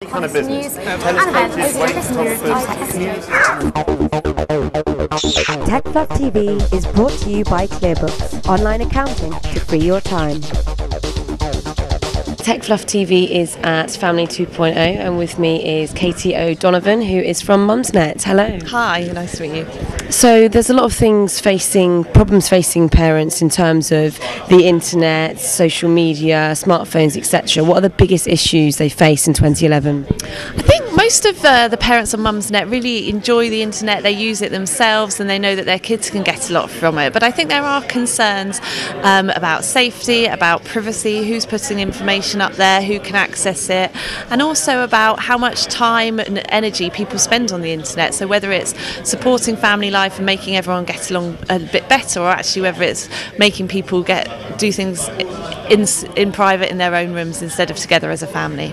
kind of business? TechFluff TV is brought to you by ClearBooks, online accounting to free your time. TechFluff TV is at Family 2.0 and with me is Katy O'Donovan, who is from MumsNet. Hello. Hi, nice to meet you. So there's a lot of problems facing parents in terms of the internet, social media, smartphones, etc. What are the biggest issues they face in 2011? I think most of the parents on MumsNet really enjoy the internet, they use it themselves and they know that their kids can get a lot from it. But I think there are concerns about safety, about privacy, who's putting information up there, who can access it, and also about how much time and energy people spend on the internet. So whether it's supporting family life and making everyone get along a bit better, or actually whether it's making people do things in private in their own rooms instead of together as a family.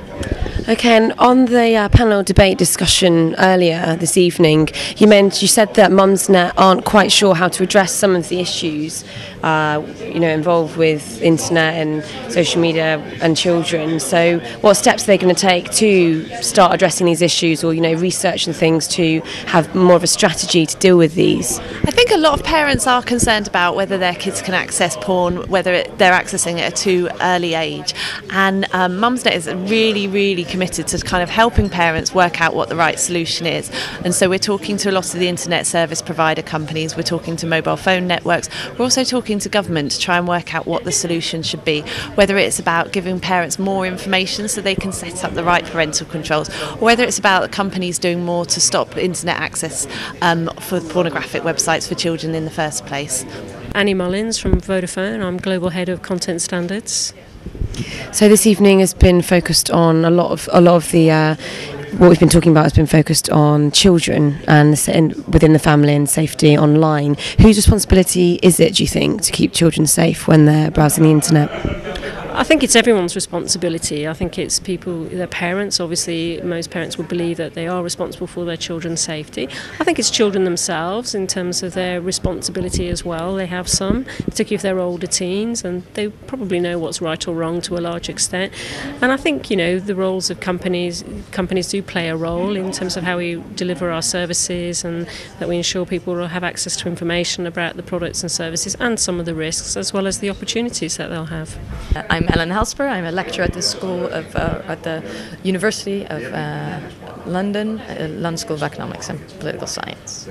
Okay, and on the panel debate discussion earlier this evening, you said that MumsNet aren't quite sure how to address some of the issues, involved with internet and social media and children. So, what steps are they going to take to start addressing these issues, or research and things to have more of a strategy to deal with these? I think a lot of parents are concerned about whether their kids can access porn, whether they're accessing it at a too early age, and MumsNet is really, really committed to kind of helping parents work out what the right solution is. And so we're talking to a lot of the internet service provider companies, we're talking to mobile phone networks, we're also talking to government to try and work out what the solution should be, whether it's about giving parents more information so they can set up the right parental controls, or whether it's about companies doing more to stop internet access for pornographic websites for children in the first place. Annie Mullins from Vodafone. I'm Global Head of Content Standards. So this evening has been focused on a lot of the what we've been talking about has been focused on children and within the family and safety online. Whose responsibility is it, do you think, to keep children safe when they're browsing the internet? I think it's everyone's responsibility. I think it's their parents. Obviously, most parents would believe that they are responsible for their children's safety. I think it's children themselves in terms of their responsibility as well. They have some, particularly if they're older teens, and they probably know what's right or wrong to a large extent. And I think, the roles of companies do play a role in terms of how we deliver our services, and that we ensure people will have access to information about the products and services and some of the risks as well as the opportunities that they'll have. I'm Ellen Helsper. I'm a lecturer at the at the University of London, London School of Economics and Political Science.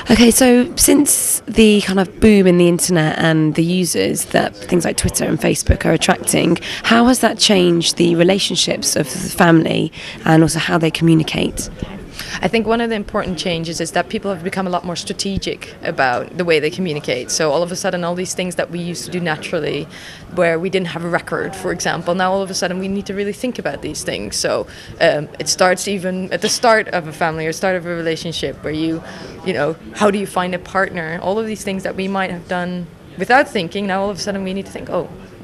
Okay, so since the kind of boom in the internet and the users that things like Twitter and Facebook are attracting, how has that changed the relationships of the family and also how they communicate? I think one of the important changes is that people have become a lot more strategic about the way they communicate. So all of a sudden, all these things that we used to do naturally, where we didn't have a record, for example, now all of a sudden we need to really think about these things. So it starts even at the start of a family or start of a relationship where how do you find a partner? All of these things that we might have done without thinking, now all of a sudden we need to think,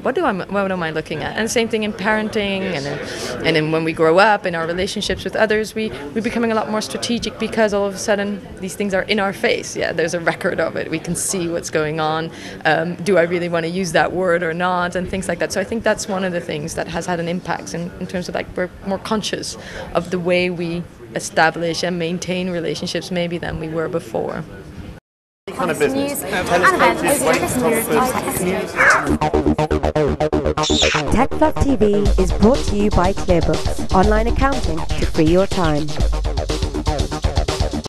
what am I looking at? And the same thing in parenting, and then when we grow up in our relationships with others, we're becoming a lot more strategic because all of a sudden these things are in our face. Yeah, there's a record of it. We can see what's going on. Do I really want to use that word or not? And things like that. So I think that's one of the things that has had an impact in terms of we're more conscious of the way we establish and maintain relationships maybe than we were before. Kind of business. TechFluff TV is brought to you by ClearBooks, online accounting to free your time.